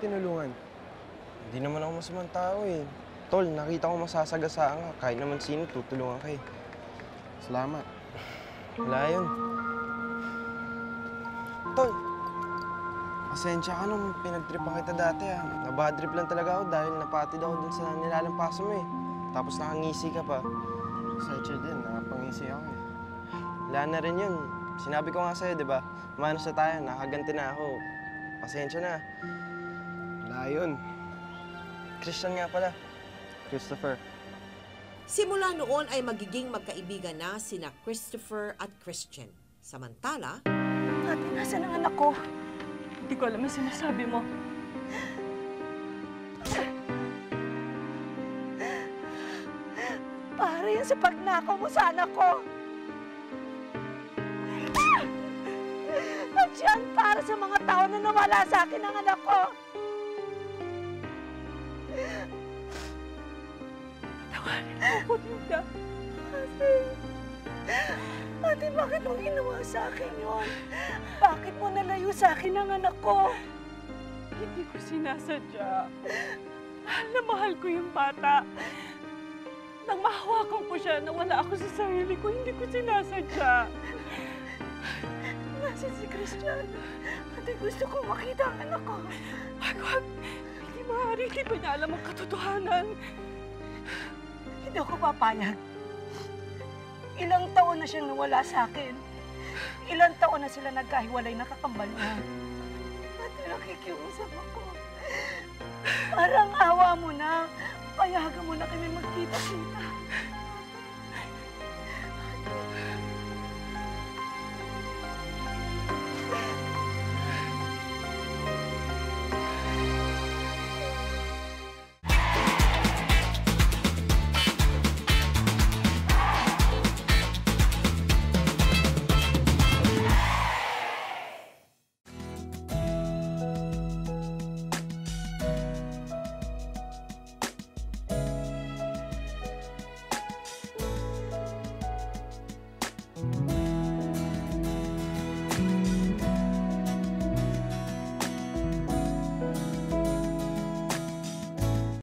tinulungan? Hindi naman ako masamang tao eh. Tol, nakita ko masasagasaan ka. Kahit naman sino, tutulungan ka eh. Salamat. Wala yun. Tol, pasensya ka nung pinagtripan kita dati ah. Nabadrip lang talaga ako dahil napatid ako dun sa nilalampasan mo eh. Tapos nakangisi ka pa. Sadya din, nakapangisi ako eh. Wala na rin yun. Sinabi ko nga sa'yo, di ba? Manos na tayo, nakaganti na ako. Pasensya na. Wala yun. Christian nga pala. Christopher. Simula noon ay magiging magkaibigan na sina Christopher at Christian. Samantala, Ate, nasaan ang anak ko? Hindi ko alam ang sinasabi mo. Para yan sa pagnakaw mo sa anak ko. At yan para sa mga tao na nawala sa akin ang anak ko. Tawarin mo ko, Linda. Ate, bakit mo ginawa sa akin yun? Bakit mo nalayo sa akin ang anak ko? Hindi ko sinasadya. Mahal na mahal ko yung bata. Nang mahawakan ko siya, nawala ako sa sarili ko, hindi ko sinasadya. Nasaan si Christian? Ate, gusto ko makita ang anak ko. Wag. Hindi maaari, hindi pa niya alam ang katotohanan. Hindi ako papayag. Ilang taon na siyang nawala sa akin. Ilang taon na sila nagkahiwalay na kakambal niya. Ate, nakikiusap ako. Parang awa mo na. Payagan mo na kami magkita-kita.